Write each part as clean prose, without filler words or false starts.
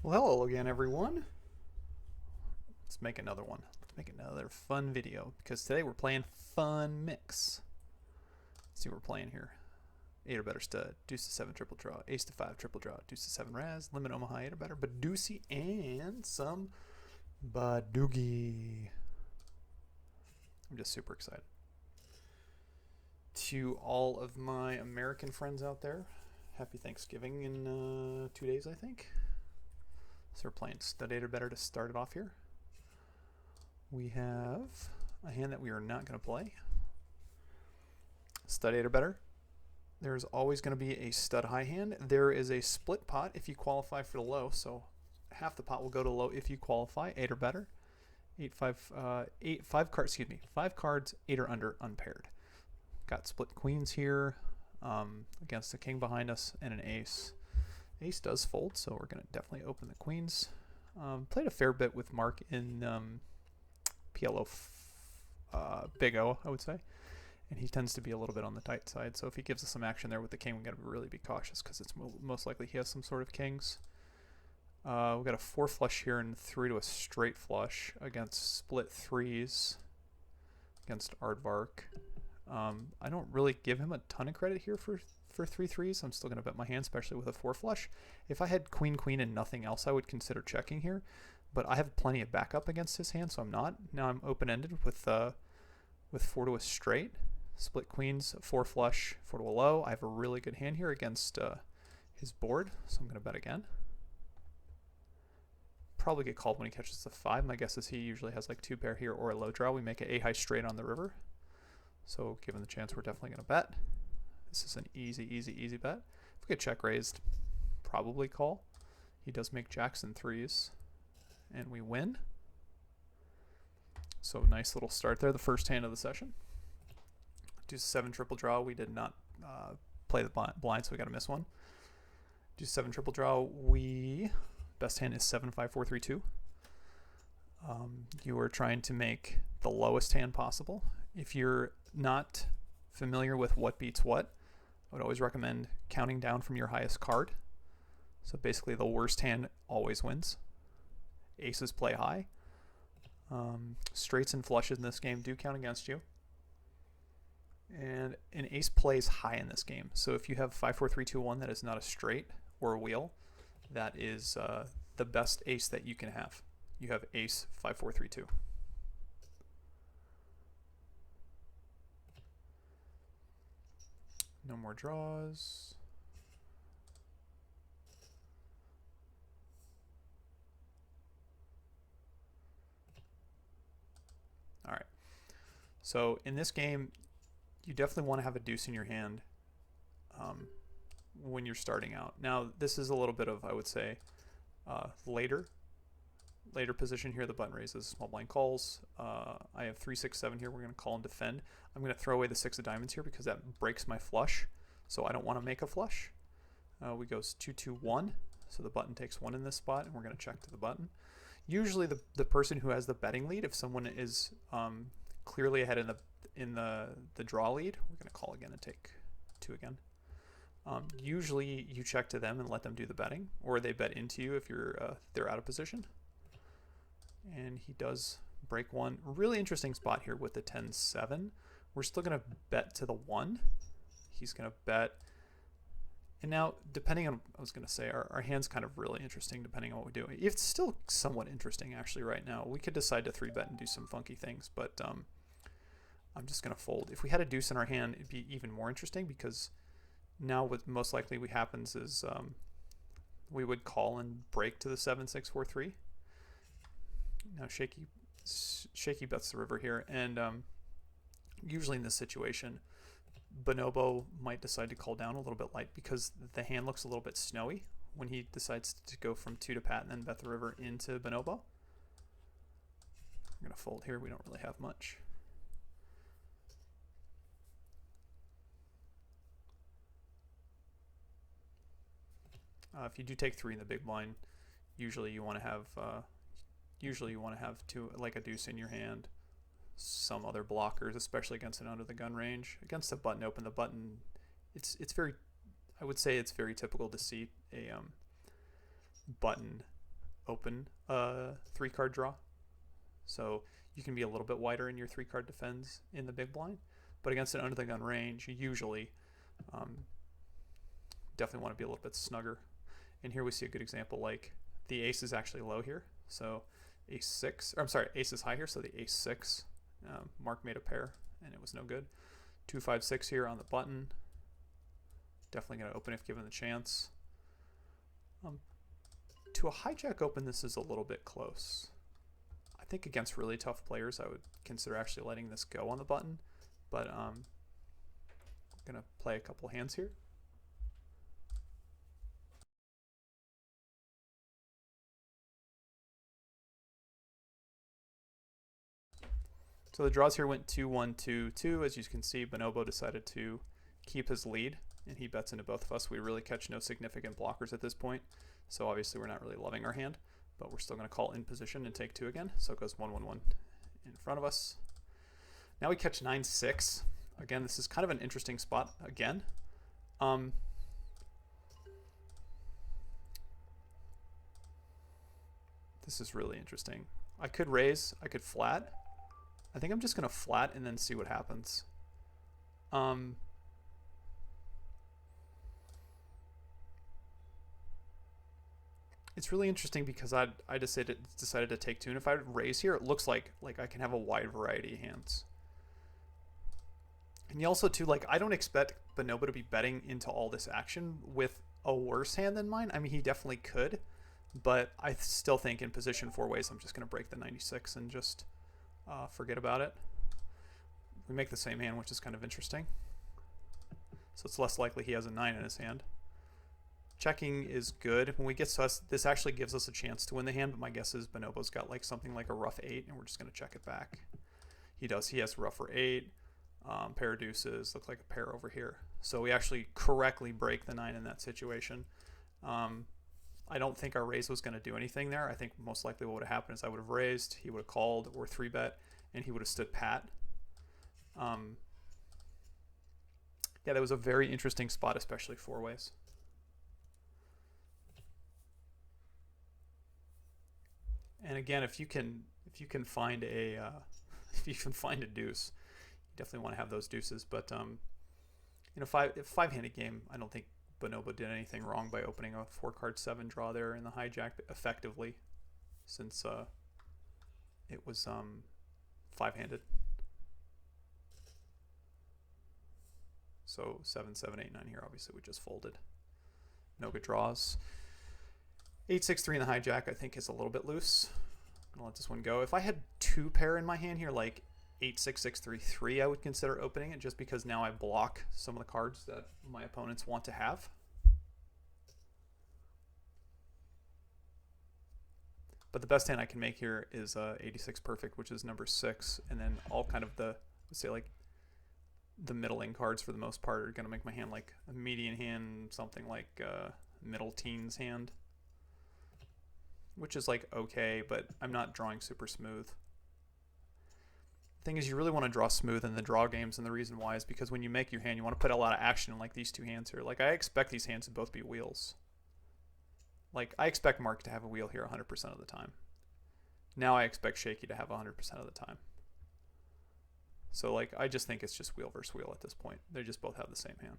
Well, hello again, everyone. Let's make another one. Let's make another fun video because today we're playing Fun Mix. Let's see what we're playing here. 8 or better stud, deuce to 7 triple draw, ace to 5 triple draw, deuce to 7 raz, limit Omaha 8 or better, Badusi, and some Badoogie. I'm just super excited. To all of my American friends out there, happy Thanksgiving in 2 days, I think. So we're playing stud 8 or better to start it off here. We have a hand that we are not going to play. Stud 8 or better. There's always going to be a stud high hand. There is a split pot if you qualify for the low, so half the pot will go to low if you qualify, 8 or better. 5 cards, 8 or under, unpaired. Got split queens here against a king behind us and an ace. Ace does fold, so we're going to definitely open the queens. Played a fair bit with Mark in PLO Big O, I would say. And he tends to be a little bit on the tight side. So if he gives us some action there with the king, we got to really be cautious because it's most likely he has some sort of kings. We got a 4 flush here and 3 to a straight flush against split threes against Aardvark. I don't really give him a ton of credit here for 3 threes. I'm still going to bet my hand, especially with a 4 flush. If I had queen queen and nothing else, I would consider checking here. But I have plenty of backup against his hand, so I'm not. Now I'm open-ended with 4 to a straight. Split queens, 4 flush, 4 to a low. I have a really good hand here against his board, so I'm going to bet again. Probably get called when he catches the 5. My guess is he usually has like 2 pair here or a low draw. We make an A high straight on the river. So given the chance, we're definitely going to bet. This is an easy bet. If we get check raised, probably call. He does make jacks and 3s, and we win. So nice little start there, the first hand of the session. Deuce 7 triple draw. We did not play the blind, so we got to miss one. Deuce 7 triple draw. Best hand is 7 5 4 3 2. You are trying to make the lowest hand possible. If you're not familiar with what beats what, I would always recommend counting down from your highest card. So basically the worst hand always wins. Aces play high. Straights and flushes in this game do count against you. And an ace plays high in this game. So if you have 5 4 3 2 1 that is not a straight or a wheel, that is the best ace that you can have. You have ace 5 4 3 2. No more draws. All right. So in this game, you definitely want to have a deuce in your hand when you're starting out. Now, this is a little bit of, I would say, later position here. The button raises, small blind calls. I have 3 6 7 here. We're going to call and defend. I'm going to throw away the 6 of diamonds here because that breaks my flush, so I don't want to make a flush. We goes 2 2 1, so the button takes 1 in this spot, and we're going to check to the button. Usually the person who has the betting lead, if someone is clearly ahead in the draw lead, we're going to call again and take 2 again. Usually you check to them and let them do the betting, or they bet into you if they're out of position. And he does break 1. Really interesting spot here with the 10-7. We're still going to bet to the 1. He's going to bet. And now, depending on, I was going to say, our hand's kind of really interesting depending on what we do. It's still somewhat interesting, actually, right now. We could decide to 3-bet and do some funky things, but I'm just going to fold. If we had a deuce in our hand, it'd be even more interesting because now what most likely happens is we would call and break to the 7 6 4 3. Now shaky bets the river here, and usually in this situation, Bonobo might decide to call down a little bit light because the hand looks a little bit snowy when he decides to go from 2 to pat and then bet the river into Bonobo. I'm going to fold here. We don't really have much. If you do take 3 in the big blind, usually you want to have like a deuce in your hand, some other blockers, especially against an under the gun range. Against the button open, the button, I would say it's very typical to see a button open a 3-card draw. So you can be a little bit wider in your 3-card defends in the big blind. But against an under the gun range, you usually definitely want to be a little bit snugger. And here we see a good example, like the ace is actually low here. So ace 6, or I'm sorry, ace is high here. So the ace 6, Mark made a pair and it was no good. 2, 5, 6 here on the button. Definitely going to open if given the chance. To a hijack open, this is a little bit close. I think against really tough players, I would consider actually letting this go on the button. But I'm going to play a couple hands here. So the draws here went 2-1, 2-2. As you can see, Bonobo decided to keep his lead, and he bets into both of us. We really catch no significant blockers at this point, so obviously we're not really loving our hand, but we're still going to call in position and take 2 again. So it goes 1-1-1 in front of us. Now we catch 9-6. Again, this is kind of an interesting spot again. This is really interesting. I could raise, I could flat. I think I'm just going to flat and then see what happens. It's really interesting because I decided to take 2, and if I raise here, it looks like I can have a wide variety of hands. And you also too, like, I don't expect Bonobo to be betting into all this action with a worse hand than mine. I mean, he definitely could, but I still think in position 4 ways, I'm just going to break the 96 and just forget about it. We make the same hand, which is kind of interesting. So it's less likely he has a 9 in his hand. Checking is good. When we get to us, this actually gives us a chance to win the hand, but my guess is Bonobo's got like something like a rough 8, and we're just going to check it back. He does. He has rougher 8, pair of deuces, look like a pair over here. So we actually correctly break the 9 in that situation. I don't think our raise was going to do anything there. I think most likely what would have happened is I would have raised, he would have called or 3-bet, and he would have stood pat. Yeah, that was a very interesting spot, especially 4 ways. And again, if you can find a if you can find a deuce, you definitely want to have those deuces. But in a 5-handed game, I don't think Bonobo did anything wrong by opening a 4-card 7 draw there in the hijack effectively, since it was 5-handed. So 7, 7, 8, 9 here. Obviously, we just folded. No good draws. 8, 6, 3 in the hijack, I think, is a little bit loose. I'm gonna let this one go. If I had 2 pair in my hand here, like 8, 6, 6, 3, 3, I would consider opening it, just because now I block some of the cards that my opponents want to have. But the best hand I can make here is 86 perfect, which is number 6, and then all kind of the, let's say, like the middling cards for the most part are going to make my hand like a median hand, something like middle teens hand, which is like okay, but I'm not drawing super smooth. The thing is, you really want to draw smooth in the draw games, and the reason why is because when you make your hand, you want to put a lot of action in, like these 2 hands here. Like, I expect these hands to both be wheels. Like, I expect Mark to have a wheel here 100% of the time. Now I expect Shaky to have 100% of the time. So, like, I just think it's just wheel versus wheel at this point. They just both have the same hand.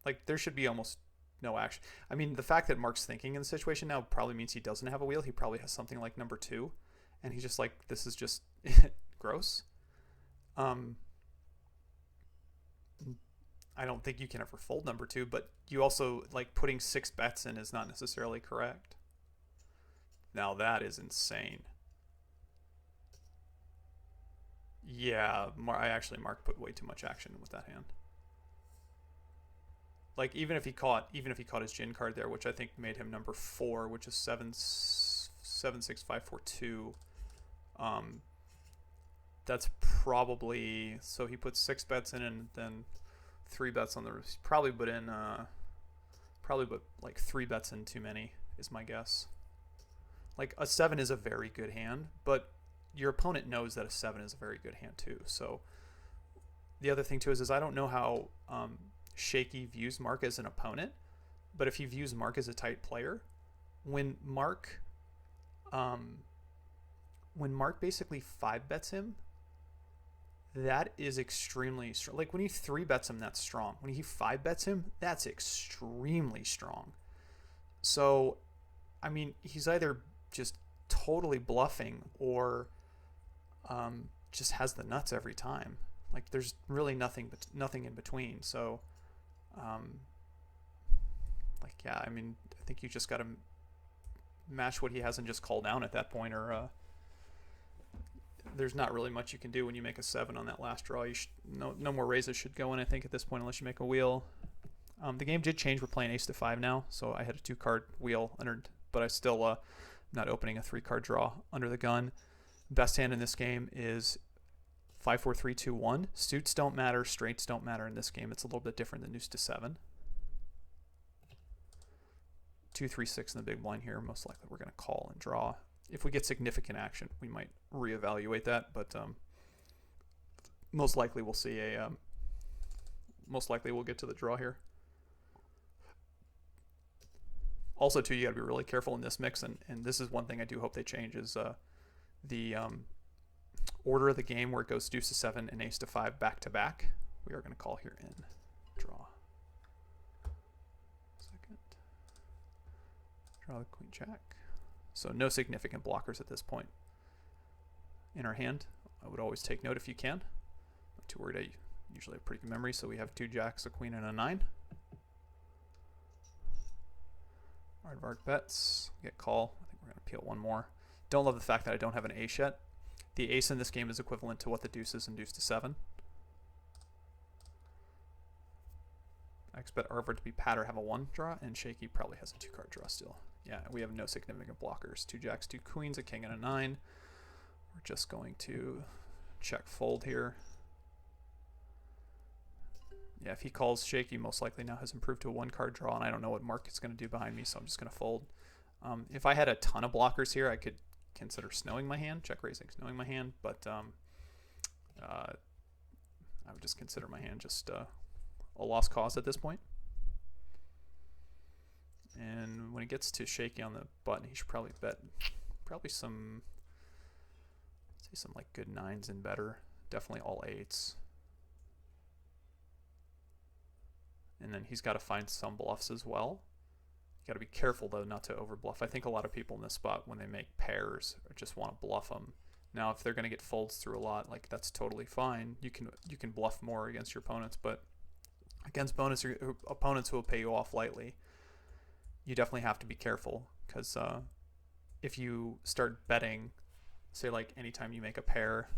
Like, there should be almost no action. I mean, the fact that Mark's thinking in the situation now probably means he doesn't have a wheel. He probably has something like number 2. And he's just like, this is just gross. I don't think you can ever fold number 2, but you also, like, putting 6 bets in is not necessarily correct. Now that is insane. Yeah, Mark put way too much action with that hand. Like, even if he caught his gin card there, which I think made him number 4, which is 7, 6, 5, 4, 2. That's probably, so he put 6 bets in and then 3 bets on the, probably put like 3 bets in too many is my guess. Like, a 7 is a very good hand, but your opponent knows that a 7 is a very good hand too. So the other thing too is I don't know how Shaky views Mark as an opponent, But if you views Mark as a tight player, when Mark basically 5-bets him, that is extremely strong. Like when he 3-bets him, that's strong. When he 5-bets him, that's extremely strong. So, I mean, he's either just totally bluffing or just has the nuts every time. Like there's really nothing in between. So, like yeah, I mean, I think you just got to match what he has and just call down at that point, or there's not really much you can do when you make a 7 on that last draw. No more raises should go in, I think, at this point, unless you make a wheel. The game did change. We're playing ace to 5 now, so I had a 2-card wheel under, but I still not opening a 3-card draw under the gun. Best hand in this game is 5, 4, 3, 2, 1. Suits don't matter, straights don't matter in this game. It's a little bit different than deuce to 7. 2, 3, 6 in the big blind here. Most likely we're going to call and draw. If we get significant action, we might reevaluate that, but most likely we'll see a most likely we'll get to the draw here. Also, too, you got to be really careful in this mix, and this is one thing I do hope they change, is the order of the game where it goes deuce to 7 and ace to 5 back to back. We are going to call here in draw. Second. Draw the queen jack. So no significant blockers at this point in our hand. I would always take note if you can. Not too worried. I usually have pretty good memory, so we have 2 jacks, a queen, and a 9. Aardvark bets. Get call. I think we're going to peel one more. Don't love the fact that I don't have an ace yet. The ace in this game is equivalent to what the deuce is in deuce to 7. I expect Aardvark to be Patter have a 1 draw, and Shaky probably has a 2-card draw still. Yeah, we have no significant blockers. 2 jacks, 2 queens, a king, and a 9. We're just going to check fold here. Yeah, if he calls, Shaky most likely now has improved to a 1-card draw, and I don't know what Mark is going to do behind me, so I'm just going to fold. If I had a ton of blockers here, I could consider snowing my hand, check raising, snowing my hand, but I would just consider my hand just a lost cause at this point. And when it gets to Shaky on the button, he should probably bet some, say some like good 9s and better, definitely all 8s. And then he's got to find some bluffs as well. You got to be careful though not to overbluff. I think a lot of people in this spot, when they make pairs, just want to bluff them. Now, if they're going to get folds through a lot, like that's totally fine. You can bluff more against your opponents, but against opponents who will pay you off lightly, you definitely have to be careful, because if you start betting, say like anytime you make a pair,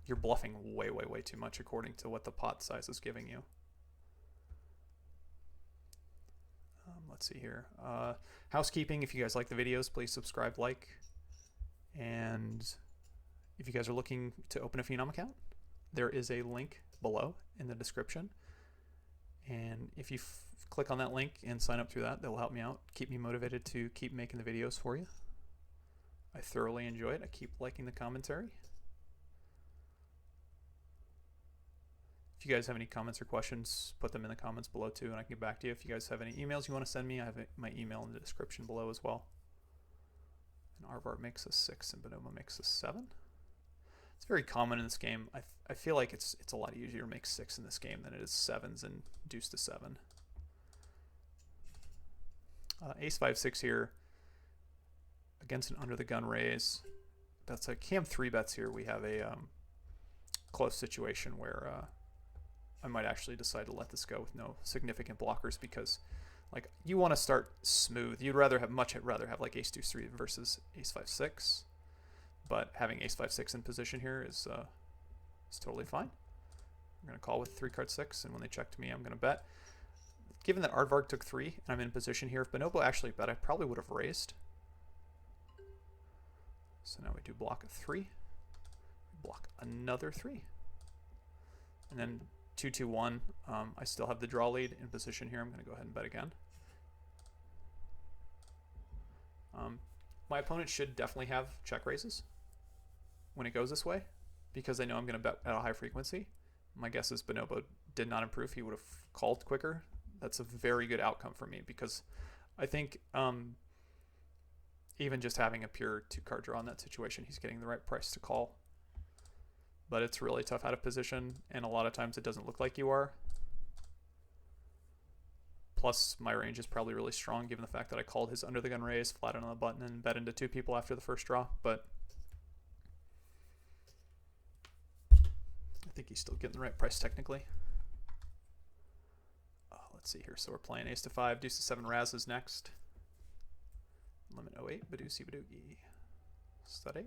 you're bluffing way too much according to what the pot size is giving you. Let's see here. Housekeeping, if you guys like the videos, please subscribe, like. And if you guys are looking to open a Phenom account, there is a link below in the description. And if you click on that link and sign up through that, that will help me out, keep me motivated to keep making the videos for you. I thoroughly enjoy it. I keep liking the commentary. If you guys have any comments or questions, put them in the comments below too, and I can get back to you. If you guys have any emails you want to send me, I have my email in the description below as well. And Aardvark makes a 6 and Phenom makes a 7. It's very common in this game. I feel like it's a lot easier to make 6 in this game than it is 7s and deuce to 7. Ace 5, 6 here against an under the gun raise. That's a cam 3 bets here. We have a close situation where I might actually decide to let this go with no significant blockers, because like you want to start smooth. You'd much rather have like ace 2, 3 versus ace 5, 6. But having ace 5, 6 in position here is totally fine. I'm going to call with 3-card 6, and when they check to me, I'm going to bet. Given that Aardvark took 3 and I'm in position here, if Bonobo actually bet, I probably would have raised. So now we do block a 3, block another 3, and then 2, 2, 1. I still have the draw lead in position here. I'm going to go ahead and bet again. My opponent should definitely have check raises when it goes this way, because they know I'm going to bet at a high frequency. My guess is Bonobo did not improve. He would have called quicker that's a very good outcome for me, because I think even just having a pure 2-card draw in that situation, he's getting the right price to call. But it's really tough out of position, and a lot of times it doesn't look like you are. Plus, my range is probably really strong given the fact that I called his under the gun raise, flattened on the button, and bet into 2 people after the first draw. But I think he's still getting the right price technically. Let's see here. So we're playing ace to 5, deuce to 7 Raz is next. Limit 08, Badoosie Badoogie. Stud 8.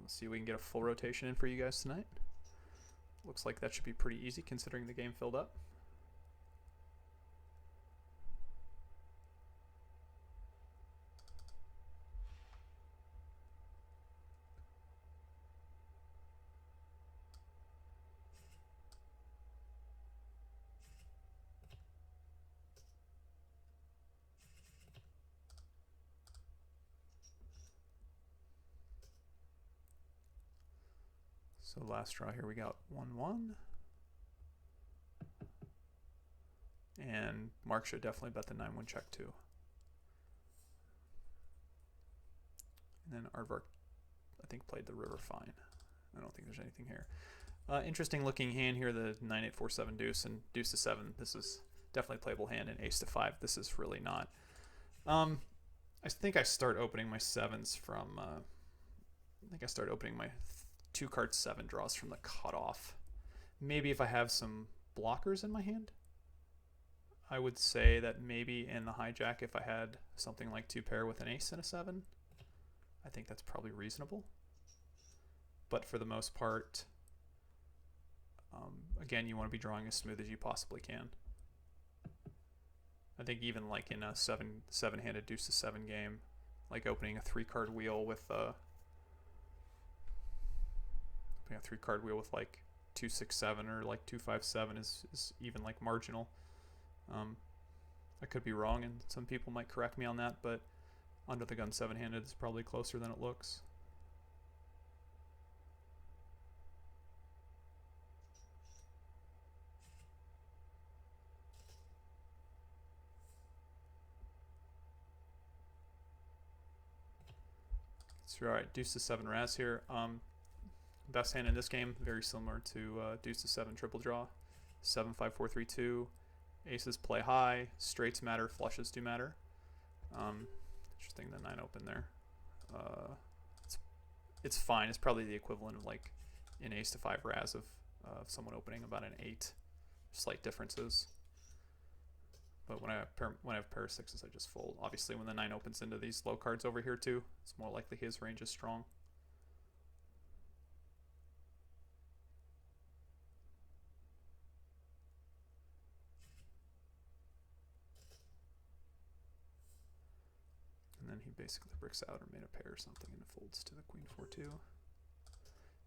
Let's see if we can get a full rotation in for you guys tonight. Looks like that should be pretty easy considering the game filled up. So last draw here we got 1-1. And Mark should definitely bet the 9-1 check too. And then Aardvark, I think, played the river fine. I don't think there's anything here. Interesting looking hand here, the 9-8 4-7 deuce and deuce to 7. This is definitely a playable hand, and ace to 5. This is really not. I think I start opening my 7s from. I think I start opening my 2-card 7 draws from the cutoff. Maybe if I have some blockers in my hand, I would say that maybe in the hijack, if I had something like 2 pair with an ace and a 7, I think that's probably reasonable. But for the most part, again, you want to be drawing as smooth as you possibly can. I think even like in a seven-handed deuce to 7 game, like opening a 3-card wheel with like 2-6-7 or like 2-5-7 is even like marginal. I could be wrong, and some people might correct me on that, but under the gun 7-handed is probably closer than it looks. So all right, deuce to 7 Raz here. Best hand in this game, very similar to deuce to 7 triple draw. 7-5-4-3-2. Aces play high, straights matter, flushes do matter. Interesting, the 9 open there. It's fine. It's probably the equivalent of like an ace to 5 Raz of someone opening about an 8. Slight differences. But when I have pair of 6s, I just fold. Obviously, when the 9 opens into these low cards over here too, it's more likely his range is strong. And then he basically bricks out or made a pair or something and folds to the queen 4-2.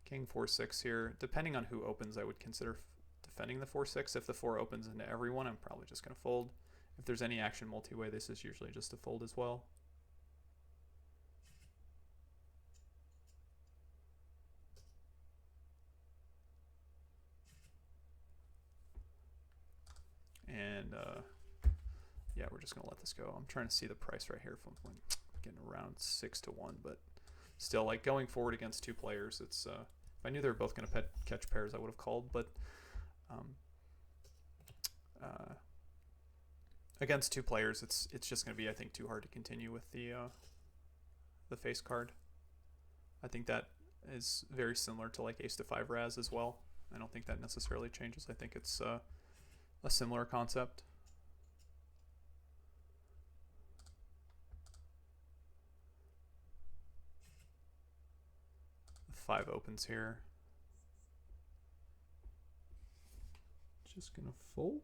King 4-6 here. Depending on who opens, I would consider defending the 4-6. If the 4 opens into everyone, I'm probably just going to fold. If there's any action multi-way, this is usually just a fold as well. And yeah, we're just going to let this go. I'm trying to see the price right here from getting around 6-1, but still, like going forward against 2 players, it's if I knew they were both going to catch pairs, I would have called, but against 2 players, it's just going to be, I think, too hard to continue with the face card. I think that is very similar to like ace to 5 Raz as well. I don't think that necessarily changes. I think it's a similar concept. The 5 opens here. Just gonna fold.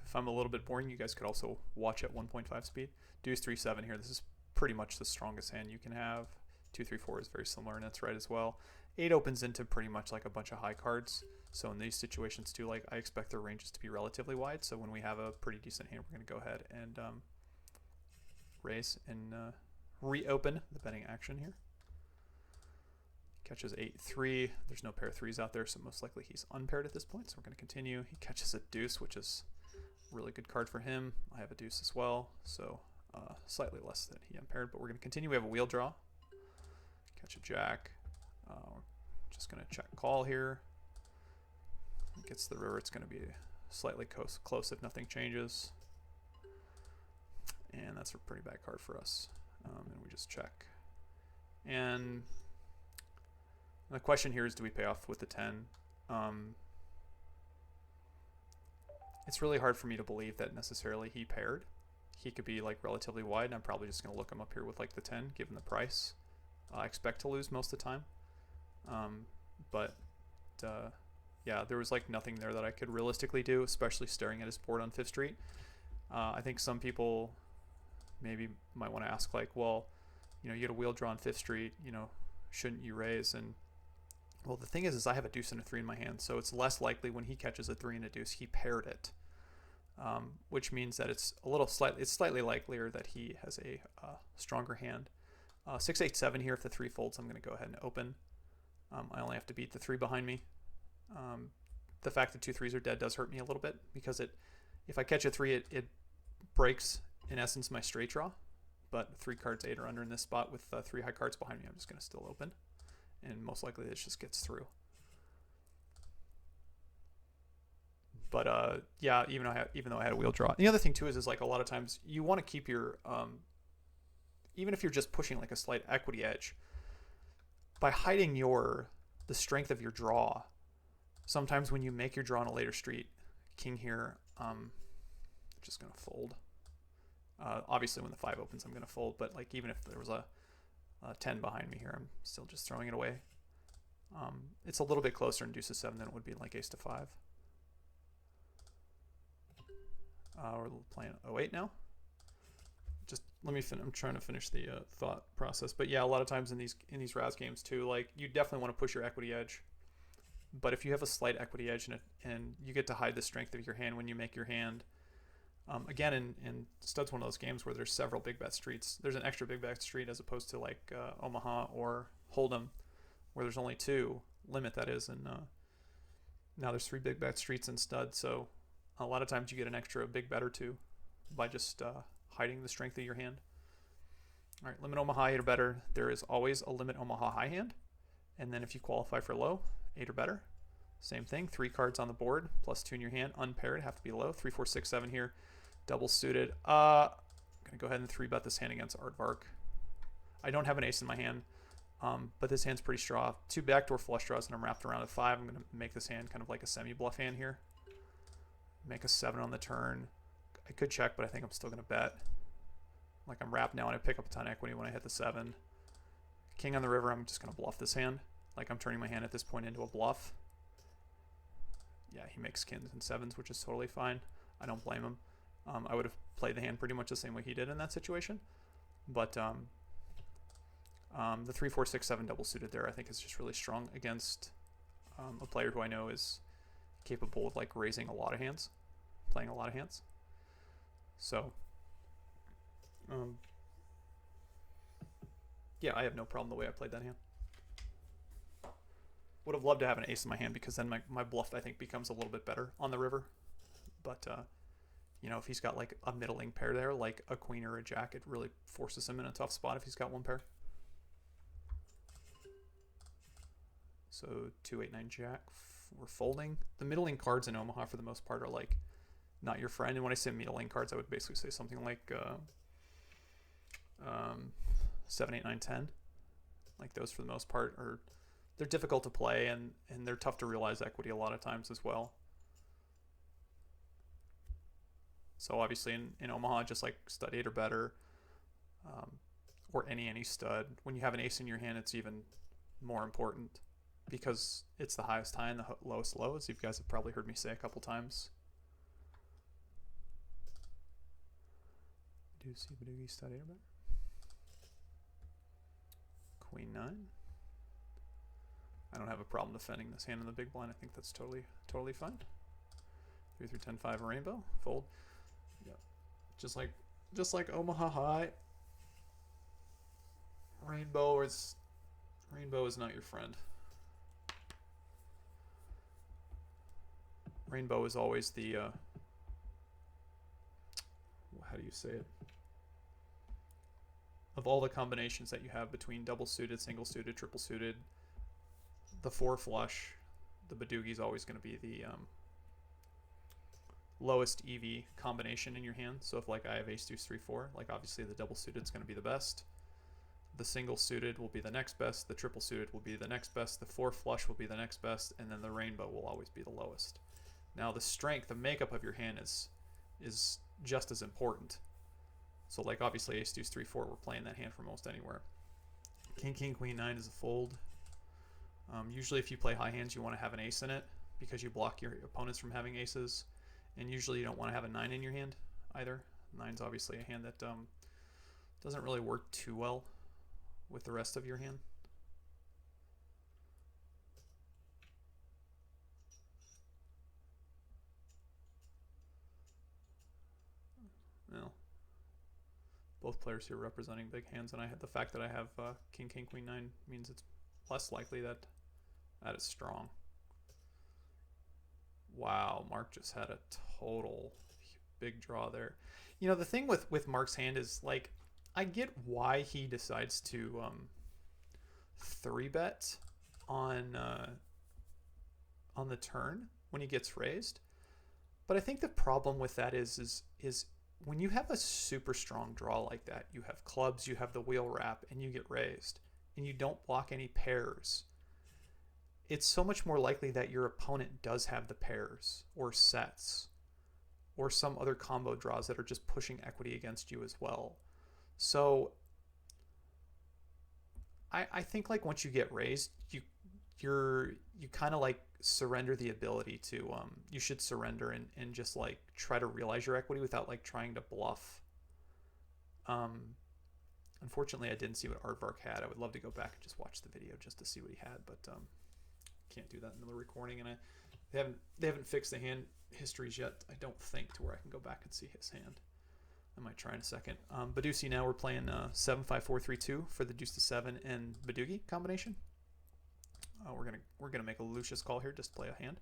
If I'm a little bit boring, you guys could also watch at 1.5 speed. Deuce 3-7 here. This is pretty much the strongest hand you can have. 2-3-4 is very similar, and that's right as well. 8 opens into pretty much like a bunch of high cards. So in these situations too, like I expect their ranges to be relatively wide. So when we have a pretty decent hand, we're going to go ahead and raise reopen the betting action here. Catches 8-3. There's no pair of threes out there, so most likely he's unpaired at this point. So we're going to continue. He catches a deuce, which is a really good card for him. I have a deuce as well, so slightly less than he unpaired, but we're going to continue. We have a wheel draw. Catch a jack. We're just going to check call here. Gets the river. It's going to be slightly close if nothing changes. And that's a pretty bad card for us. And we just check. And the question here is, do we pay off with the 10? It's really hard for me to believe that necessarily he paired. He could be like relatively wide, and I'm probably just going to look him up here with like the 10, given the price. I expect to lose most of the time. Yeah, there was like nothing there that I could realistically do, especially staring at his board on 5th Street. I think some people maybe might want to ask like, well, you get a wheel draw on 5th Street, shouldn't you raise? And well, the thing is I have a deuce and a 3 in my hand, so it's less likely when he catches a 3 and a deuce, he paired it, which means that it's slightly likelier that he has a stronger hand. 6-8-7 here. If the 3 folds, I'm going to go ahead and open. I only have to beat the 3 behind me. The fact that 2 3s are dead does hurt me a little bit, because if I catch a 3, it breaks in essence my straight draw. But 3 cards 8 or under in this spot with 3 high cards behind me, I'm just going to still open, and most likely this just gets through. But yeah, even though I had a wheel draw. And the other thing too is like a lot of times you want to keep your even if you're just pushing like a slight equity edge, by hiding the strength of your draw. Sometimes when you make your draw on a later street, king here, just gonna fold. Obviously when the 5 opens, I'm gonna fold, but like even if there was a 10 behind me here, I'm still just throwing it away. It's a little bit closer in deuce 7 than it would be in like ace to 5. We're playing 08 now. Just let me I'm trying to finish the thought process. But yeah, a lot of times in these Raz games too, like you definitely want to push your equity edge. But if you have a slight equity edge and you get to hide the strength of your hand when you make your hand. Again, in Stud's one of those games where there's several big bet streets. There's an extra big bet street as opposed to like Omaha or Hold'em, where there's only 2 limit, that is, and now there's 3 big bet streets in Stud. So a lot of times you get an extra big bet or 2 by just hiding the strength of your hand. All right, limit Omaha 8 or better. There is always a limit Omaha high hand, and then if you qualify for low, 8 or better, same thing. 3 cards on the board plus 2 in your hand, unpaired, have to be low. 3, 4, 6, 7 here. Double suited. I'm going to go ahead and 3-bet this hand against Aardvark. I don't have an ace in my hand, but this hand's pretty strong. 2 backdoor flush draws, and I'm wrapped around at 5. I'm going to make this hand kind of like a semi-bluff hand here. Make a 7 on the turn. I could check, but I think I'm still going to bet. Like I'm wrapped now, and I pick up a ton of equity when I hit the 7. King on the river, I'm just going to bluff this hand. Like I'm turning my hand at this point into a bluff. Yeah, he makes kings and 7s, which is totally fine. I don't blame him. I would have played the hand pretty much the same way he did in that situation. But the 3, 4, 6, 7 double suited there I think is just really strong against a player who I know is capable of like raising a lot of hands, playing a lot of hands. So yeah, I have no problem the way I played that hand. Would have loved to have an ace in my hand, because then my bluff I think becomes a little bit better on the river. But if he's got like a middling pair there, like a queen or a jack, it really forces him in a tough spot if he's got one pair. So 2, 8, 9 jack, we're folding. The middling cards in Omaha for the most part are like not your friend. And when I say middling cards, I would basically say something like 7, 8, 9, 10. Like those for the most part they're difficult to play, and they're tough to realize equity a lot of times as well. So obviously in Omaha, just like stud 8 or better, or any stud, when you have an ace in your hand, it's even more important, because it's the highest high and the lowest low, as you guys have probably heard me say a couple times. Deucey, Badoogie, stud 8 or better. Queen 9. I don't have a problem defending this hand in the big blind. I think that's totally fine. 3 through 10, 5 rainbow, fold. Yep. Just like Omaha High. Rainbow is not your friend. Rainbow is always the how do you say it? Of all the combinations that you have between double suited, single suited, triple suited, the four flush, the Badugi is always going to be the lowest EV combination in your hand. So if like I have ace deuce 3 4, like obviously the double suited is going to be the best. The single suited will be the next best. The triple suited will be the next best. The four flush will be the next best, and then the rainbow will always be the lowest. Now the strength, the makeup of your hand is just as important. So like obviously ace deuce 3 4, we're playing that hand from most anywhere. King king queen 9 is a fold. Usually if you play high hands, you want to have an ace in it because you block your opponents from having aces. And usually you don't want to have a 9 in your hand either. 9's obviously a hand that doesn't really work too well with the rest of your hand. Well, both players here representing big hands, and the fact that I have king king queen 9 means it's less likely that is strong. Wow, Mark just had a total big draw there. You know, the thing with Mark's hand is, like, I get why he decides to 3-bet on the turn when he gets raised. But I think the problem with that is when you have a super strong draw like that, you have clubs, you have the wheel wrap, and you get raised, and you don't block any pairs, it's so much more likely that your opponent does have the pairs or sets or some other combo draws that are just pushing equity against you as well. So I think like once you get raised, you kind of like surrender the ability to you should surrender and just like try to realize your equity without like trying to bluff. Unfortunately I didn't see what Aardvark had. I would love to go back and just watch the video just to see what he had, but can't do that in the recording, and they haven't fixed the hand histories yet, I don't think, to where I can go back and see his hand. I might try in a second. Badusi, now we're playing 7-5-4-3-2 for the deuce to 7 and Badugi combination. We're gonna make a Lucius call here, just play a hand.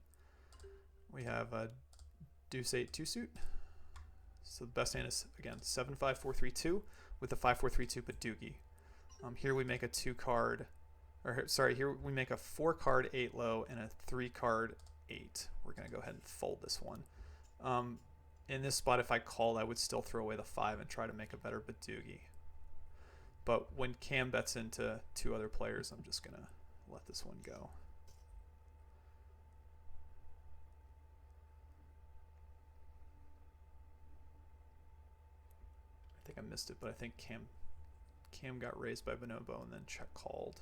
We have a deuce 8 2 suit. So the best hand is again 7-5-4-3-2 with the 5-4-3-2 Badugi. Here we make a 2-card. Here we make a 4-card 8 low and a 3-card 8. We're going to go ahead and fold this one. In this spot, if I called, I would still throw away the 5 and try to make a better Badugi. But when Cam bets into 2 other players, I'm just going to let this one go. I think I missed it, but I think Cam got raised by Bonobo and then check called.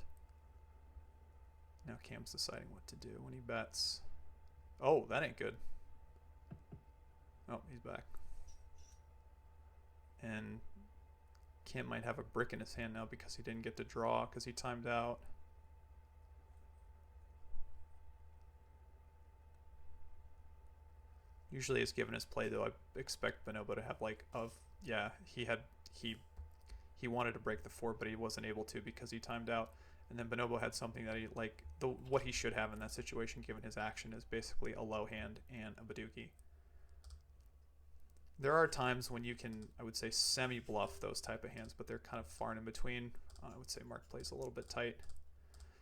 Now Cam's deciding what to do when he bets. Oh, that ain't good. Oh, he's back. And Cam might have a brick in his hand now because he didn't get to draw because he timed out. Usually as given his play though, I expect Bonobo to have like he wanted to break the 4 but he wasn't able to because he timed out. And then Bonobo had something that he like what he should have in that situation given his action is basically a low hand and a Badugi. There are times when you can, I would say, semi-bluff those type of hands, but they're kind of far and in between. I would say Mark plays a little bit tight.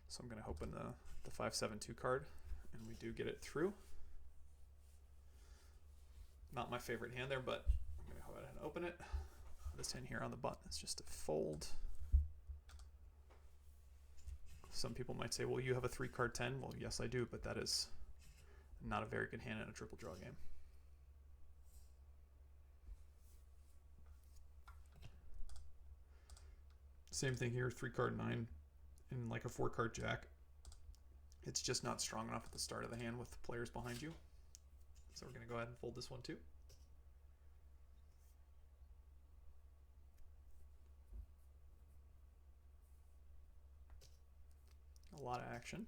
So I'm going to open the 5-7-2 card, and we do get it through. Not my favorite hand there, but I'm going to go ahead and open it. This hand here on the button is just a fold. Some people might say, well, you have a 3-card 10. Well, yes, I do, but that is not a very good hand in a triple draw game. Same thing here, 3-card 9 and like a 4-card jack. It's just not strong enough at the start of the hand with the players behind you. So we're going to go ahead and fold this one too. A lot of action.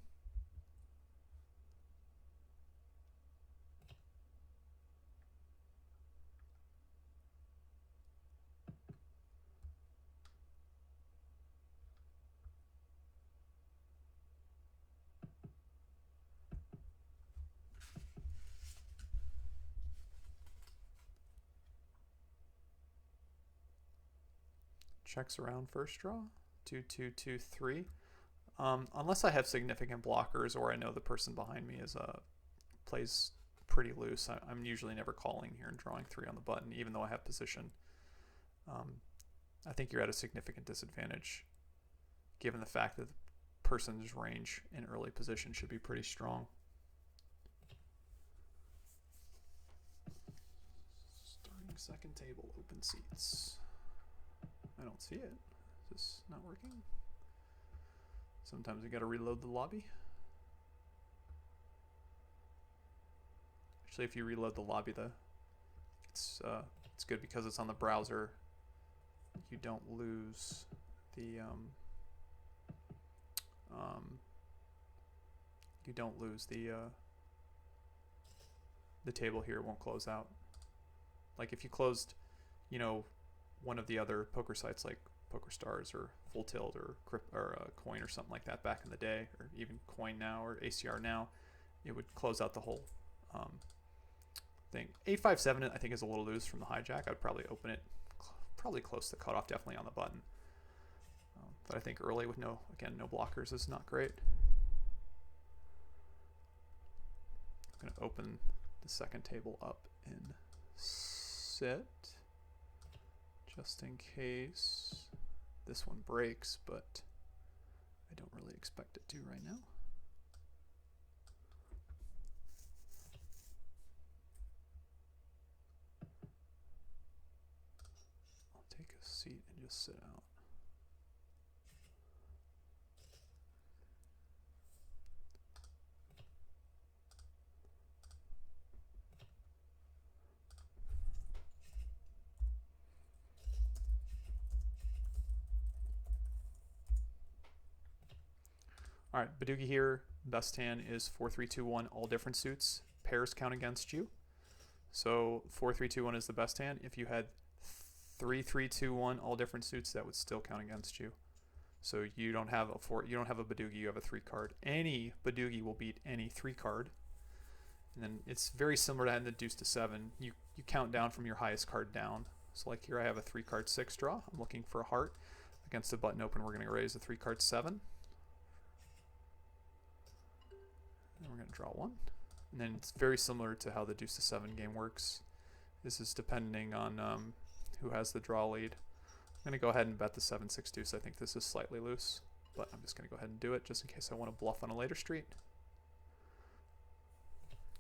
checks around first draw. 2, 2, 2, 3. Unless I have significant blockers or I know the person behind me is plays pretty loose, I'm usually never calling here and drawing 3 on the button, even though I have position. I think you're at a significant disadvantage, given the fact that the person's range in early position should be pretty strong. Starting second table, open seats. I don't see it. Is this not working? Sometimes you gotta reload the lobby. Actually, if you reload the lobby, it's good because it's on the browser. You don't lose the the table here. It won't close out. Like if you closed, you know, one of the other poker sites like PokerStars or Full Tilt or Coin or something like that back in the day, or even Coin now or ACR now, it would close out the whole thing. 857 I think is a little loose from the hijack. I'd probably open it probably close to cutoff, definitely on the button. But I think early with no blockers is not great. I'm going to open the second table up in sit, just in case this one breaks, but I don't really expect it to right now. I'll take a seat and just sit out. All right, Badugi here. Best hand is 4-3-2-1, all different suits. Pairs count against you. So 4-3-2-1 is the best hand. If you had 3-3-2-1, all different suits, that would still count against you. So you don't have a Badugi, you have a 3 card. Any Badugi will beat any 3 card. And then it's very similar to having the deuce to 7. You count down from your highest card down. So like here I have a 3 card 6 draw. I'm looking for a heart. Against the button open, we're going to raise a 3 card 7. And we're going to draw 1. And then it's very similar to how the deuce to 7 game works. This is depending on who has the draw lead. I'm going to go ahead and bet the 7-6 deuce. I think this is slightly loose, but I'm just going to go ahead and do it just in case I want to bluff on a later street.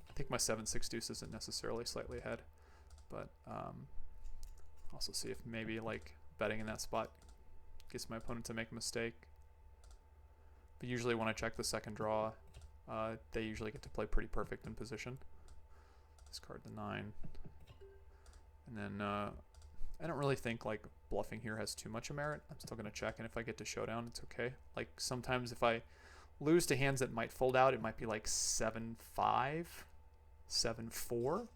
I think my 7-6 deuce isn't necessarily slightly ahead, but also see if maybe like betting in that spot gets my opponent to make a mistake. But usually when I check the second draw, they usually get to play pretty perfect in position. Discard the 9. And then I don't really think like bluffing here has too much of merit. I'm still going to check, and if I get to showdown, it's okay. Like sometimes if I lose to hands that might fold out, it might be like 7-5, 7-4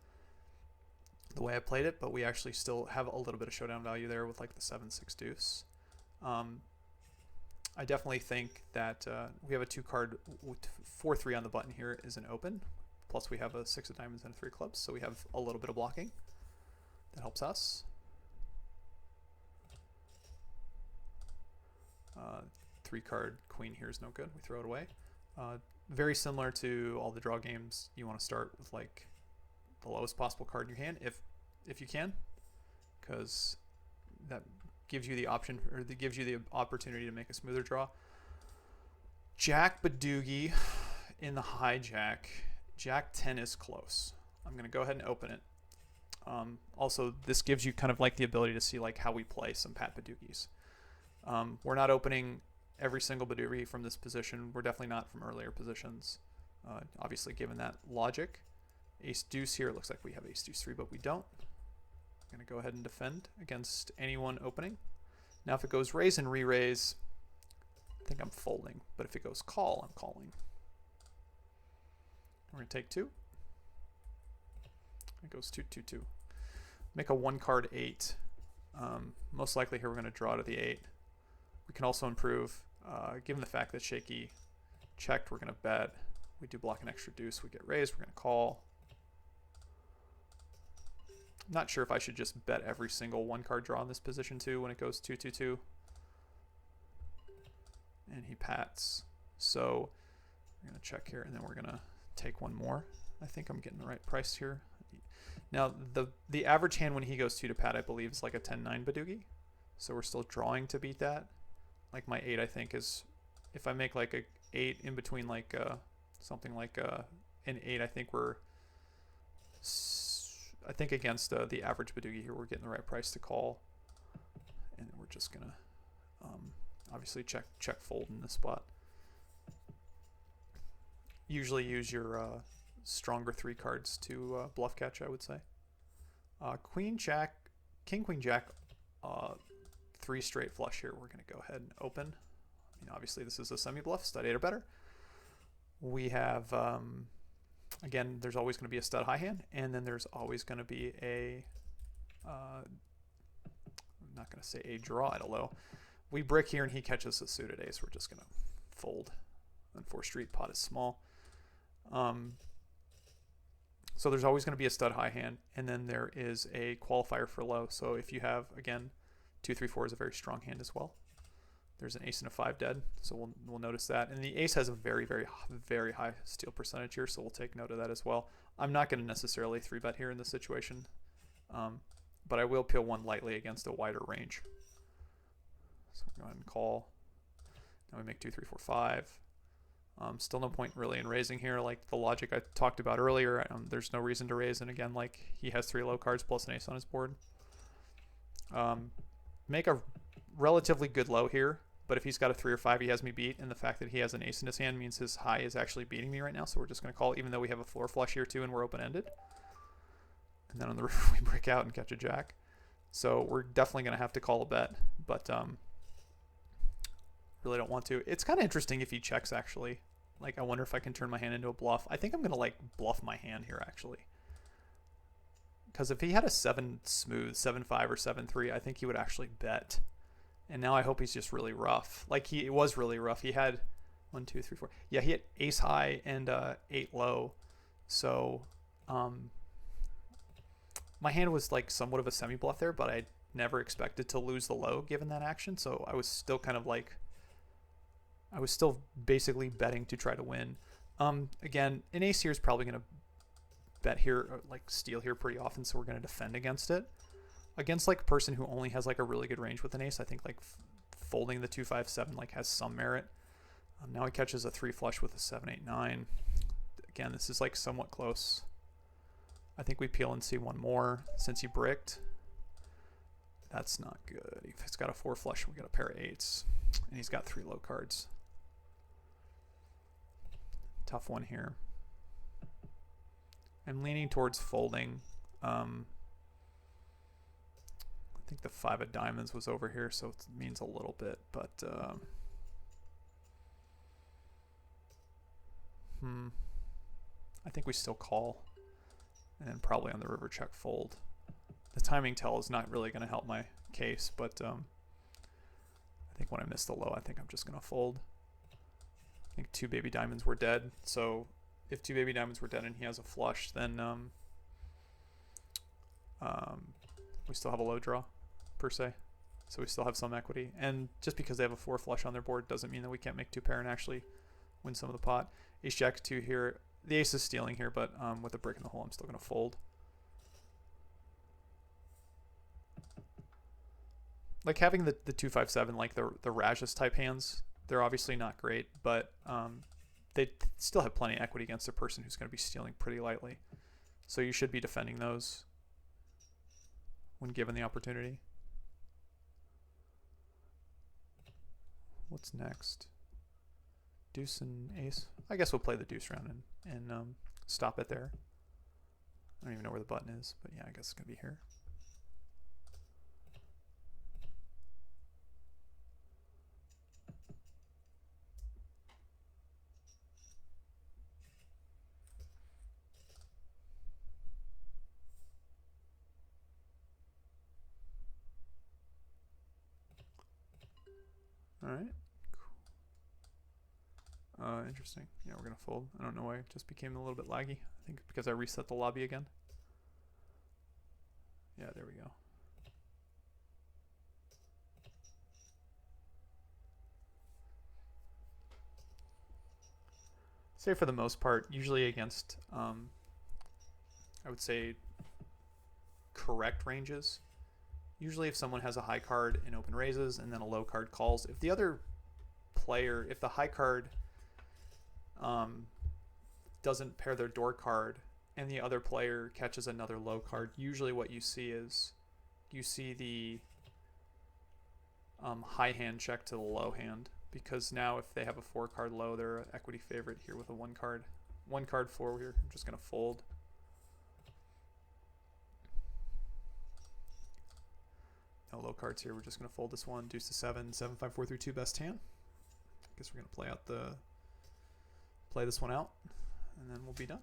the way I played it, but we actually still have a little bit of showdown value there with like the 7-6 deuce. I definitely think that we have a 2 card 4-3 on the button here is an open. Plus we have a 6 of diamonds and a 3 clubs, so we have a little bit of blocking. That helps us. 3 card queen here is no good. We throw it away. Very similar to all the draw games, you want to start with like the lowest possible card in your hand if you can, because that gives you the option, or that gives you the opportunity to make a smoother draw. Jack Badugi in the hijack. Jack 10 is close. I'm going to go ahead and open it. Also, this gives you kind of like the ability to see like how we play some Pat Badugis. We're not opening every single Badugi from this position. We're definitely not from earlier positions. Obviously, given that logic. Ace deuce here. It looks like we have ace deuce 3, but we don't. I'm going to go ahead and defend against anyone opening. Now if it goes raise and re-raise, I think I'm folding. But if it goes call, I'm calling. We're going to take 2. It goes 2-2-2. Make a 1 card 8. Most likely here we're going to draw to the 8. We can also improve, given the fact that shaky checked, we're going to bet. We do block an extra deuce. We get raised. We're going to call. Not sure if I should just bet every single one card draw in this position too when it goes 2-2-2. And he pats. So we're going to check here, and then we're going to take one more. I think I'm getting the right price here. Now, the average hand when he goes 2 to pat, I believe, is like a 10-9 Badugi. So we're still drawing to beat that. Like my 8, I think, is... If I make like a 8 in between like something like an 8, I think we're... I think against the average Badugi here, we're getting the right price to call. And we're just going to obviously check fold in this spot. Usually use your stronger 3 cards to bluff catch, I would say. Queen, Jack, King, Queen, Jack, 3 straight flush here. We're going to go ahead and open. I mean, obviously, this is a semi-bluff, stud 8 or better. We have, again, there's always going to be a stud high hand, and then there's always going to be a, I'm not going to say a draw at a low. We brick here, and he catches a suited ace. We're just going to fold. And 4 street pot is small. So there's always going to be a stud high hand, and then there is a qualifier for low. So if you have, again, 2-3-4 is a very strong hand as well. There's an ace and a 5 dead, so we'll notice that. And the ace has a very, very, very high steal percentage here, so we'll take note of that as well. I'm not going to necessarily 3-bet here in this situation, but I will peel one lightly against a wider range. So we'll go ahead and call. Now we make 2, 3, 4, 5. Still no point really in raising here. Like the logic I talked about earlier, there's no reason to raise. And again, like he has 3 low cards plus an ace on his board. Make a relatively good low here. But if he's got a 3 or 5, he has me beat. And the fact that he has an ace in his hand means his high is actually beating me right now. So we're just going to call, even though we have a floor flush here too and we're open-ended. And then on the river we break out and catch a jack. So we're definitely going to have to call a bet. But really don't want to. It's kind of interesting if he checks, actually. Like, I wonder if I can turn my hand into a bluff. I think I'm going to, like, bluff my hand here, actually. Because if he had a 7 smooth, 7-5 or 7-3, I think he would actually bet. And now I hope he's just really rough. Like, it was really rough. He had 1, 2, 3, 4. Yeah, he had ace high and 8 low. So, my hand was, like, somewhat of a semi-bluff there, but I never expected to lose the low given that action. So I was still kind of, like... I was still basically betting to try to win. Again, an ace here is probably going to bet here, or like steal here pretty often, so we're going to defend against it. Against like a person who only has like a really good range with an ace, I think like folding the 2-5-7 like has some merit. Now he catches a 3 flush with a 7-8-9. Again, this is like somewhat close. I think we peel and see one more since he bricked. That's not good. He's got a 4 flush, we got a pair of 8s, and he's got 3 low cards. Tough one here. I'm leaning towards folding. I think the 5 of diamonds was over here, so it means a little bit, but I think we still call, and then probably on the river check fold. The timing tell is not really going to help my case, but I think when I miss the low, I think I'm just going to fold. I think 2 baby diamonds were dead, so if 2 baby diamonds were dead and he has a flush, then we still have a low draw, per se. So we still have some equity. And just because they have a 4 flush on their board doesn't mean that we can't make 2 pair and actually win some of the pot. Ace jack 2 here. The ace is stealing here, but with a brick in the hole, I'm still going to fold. Like having the 2-5-7, like the Rajas type hands, they're obviously not great, but they still have plenty of equity against a person who's going to be stealing pretty lightly. So you should be defending those when given the opportunity. What's next? Deuce and ace. I guess we'll play the deuce round and stop it there. I don't even know where the button is, but yeah, I guess it's going to be here. All right. Cool. Interesting. Yeah, we're going to fold. I don't know why it just became a little bit laggy. I think because I reset the lobby again. Yeah, there we go. Say for the most part, usually against, I would say, correct ranges. Usually if someone has a high card and open raises and then a low card calls, if the other player, if the high card doesn't pair their door card and the other player catches another low card, usually what you see is you see the high hand check to the low hand, because now if they have a 4 card low, they're an equity favorite here with a 1 card. 1 card 4 here. I'm just going to fold. No low cards here. We're just going to fold this one. Deuce to 7. 7, 5, 4, 3, 2. Best hand. I guess we're going to play this one out, and then we'll be done.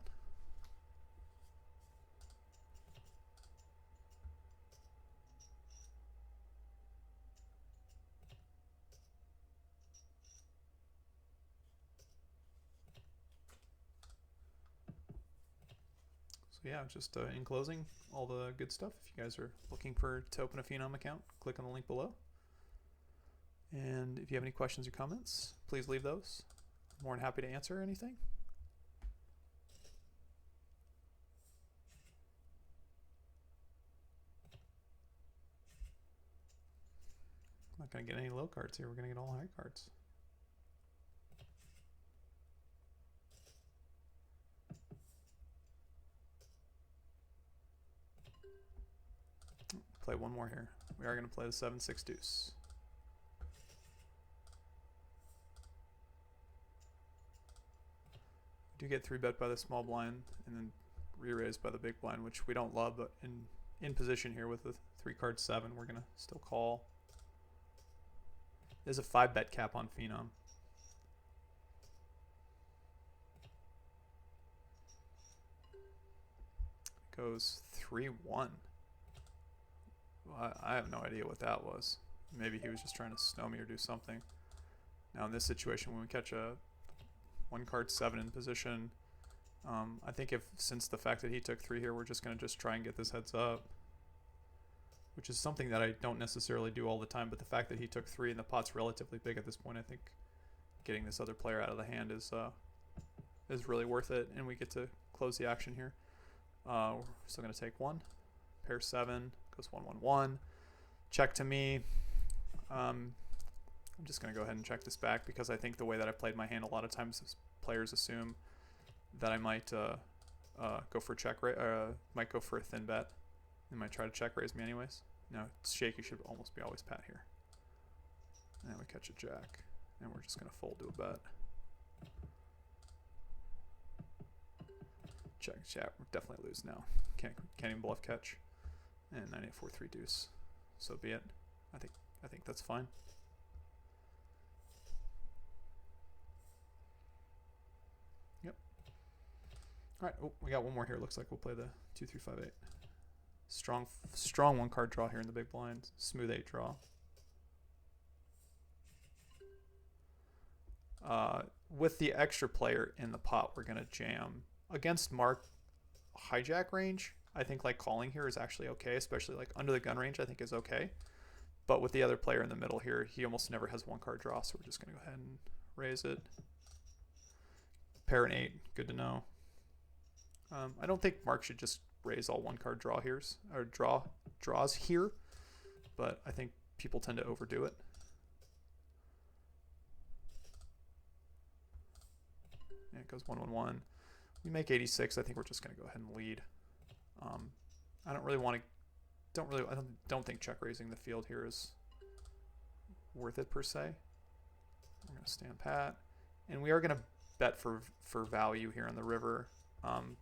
So yeah, just in closing, all the good stuff. If you guys are looking to open a Phenom account, click on the link below. And if you have any questions or comments, please leave those. I'm more than happy to answer anything. I'm not going to get any low cards here. We're going to get all high cards. Play one more here. We are going to play the 7-6 deuce. We do get 3-bet by the small blind and then re-raise by the big blind, which we don't love, but in position here with the 3-card 7, we're going to still call. There's a 5-bet cap on Phenom. Goes 3-1. Well, I have no idea what that was. Maybe he was just trying to snow me or do something. Now in this situation, when we catch a 1-card 7 in position, I think since the fact that he took 3 here, we're just going to try and get this heads up, which is something that I don't necessarily do all the time, but the fact that he took 3 and the pot's relatively big at this point, I think getting this other player out of the hand is really worth it, and we get to close the action here. We're still going to take 1. Pair 7 goes 1-1-1. Check to me. I'm just going to go ahead and check this back, because I think the way that I played my hand, a lot of times players assume that I might go for might go for a thin bet. They might try to check raise me anyways. No, shaky should almost be always pat here. And then we catch a jack, and we're just going to fold to a bet. Check, chat. We're definitely lose now. Can't even bluff catch. And 9-8-4-3 deuce. So be it. I think that's fine. Yep. All right. Oh, we got one more here. Looks like we'll play the 2-3-5-8. Strong 1-card draw here in the big blind. Smooth 8 draw. With the extra player in the pot, we're gonna jam against Mark hijack range. I think like calling here is actually okay, especially like under the gun range I think is okay. But with the other player in the middle here, he almost never has 1-card draw, so we're just going to go ahead and raise it. Pair an 8, good to know. I don't think Mark should just raise all 1-card draws here, but I think people tend to overdo it. And it goes 1-1-1. We make 86. I think we're just going to go ahead and lead. I don't really want to. I don't think check raising the field here is worth it per se. We're going to stand pat, and we are going to bet for value here on the river.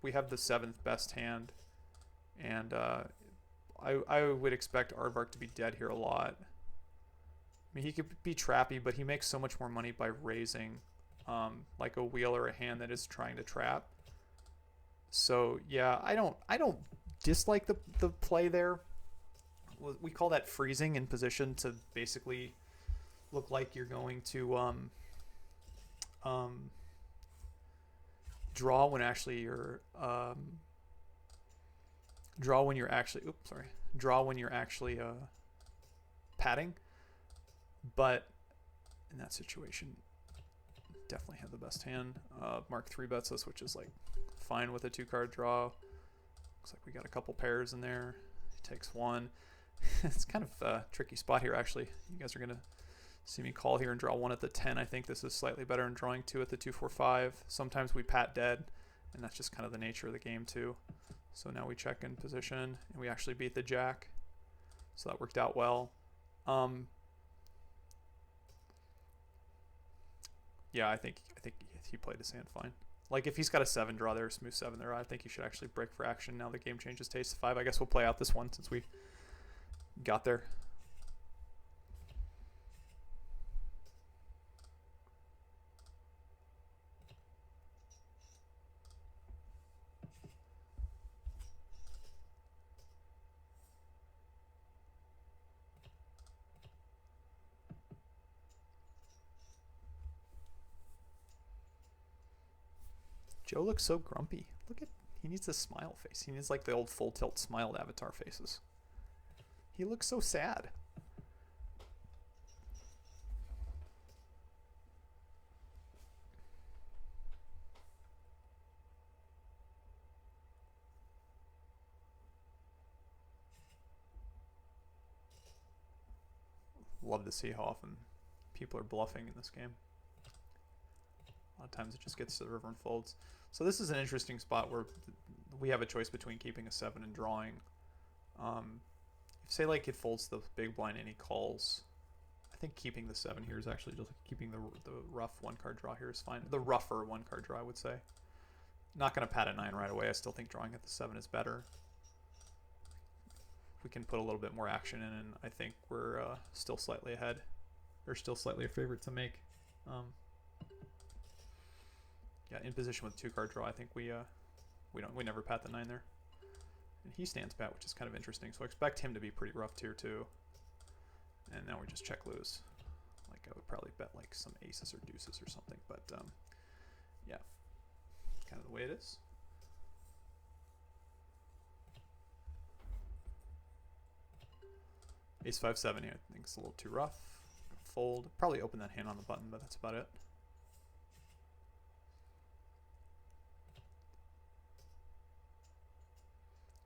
We have the 7th best hand, and I would expect Aardvark to be dead here a lot. I mean, he could be trappy, but he makes so much more money by raising like a wheel or a hand that is trying to trap. So yeah, I don't dislike the play there. We call that freezing in position, to basically look like you're going to draw when actually you're draw when you're actually padding, but in that situation, definitely had the best hand. Mark 3 bets us, which is like fine with a 2-card draw. Looks like we got a couple pairs in there. He takes one. It's kind of a tricky spot here, actually. You guys are going to see me call here and draw 1 at the 10. I think this is slightly better than drawing 2 at the 2-4-5. Sometimes we pat dead, and that's just kind of the nature of the game too. So now we check in position, and we actually beat the jack. So that worked out well. Yeah, I think he played his hand fine. Like, if he's got a 7 draw there, a smooth 7 there, I think he should actually break for action. Now the game changes to ace 5. I guess we'll play out this one since we got there. Joe looks so grumpy. Look at, he needs a smile face. He needs like the old full tilt smiled avatar faces. He looks so sad. Love to see how often people are bluffing in this game. A lot of times it just gets to the river and folds. So this is an interesting spot where we have a choice between keeping a 7 and drawing. Say like it folds the big blind and he calls. I think keeping the 7 here is actually just like keeping the rough 1-card draw here is fine. The rougher 1-card draw, I would say. Not going to pat at 9 right away. I still think drawing at the 7 is better. We can put a little bit more action in, and I think we're still slightly ahead, or still slightly a favorite to make. Yeah, in position with 2-card draw, I think we never pat the 9 there, and he stands pat, which is kind of interesting. So I expect him to be pretty rough tier 2, and now we just check lose. Like I would probably bet like some aces or deuces or something, but yeah, kind of the way it is. Ace 5-7 here, I think it's a little too rough. Fold, probably open that hand on the button, but that's about it.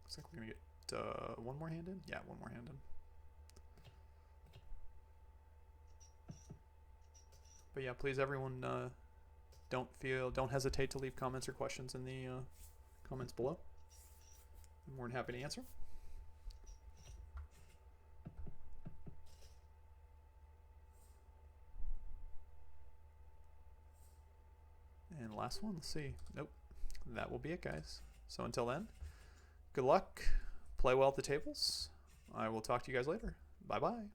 Looks like we're gonna get one more hand in. Yeah, one more hand in. But yeah, please everyone, don't hesitate to leave comments or questions in the comments below. I'm more than happy to answer. And last one, let's see. Nope, that will be it, guys. So until then, good luck, play well at the tables. I will talk to you guys later. Bye-bye.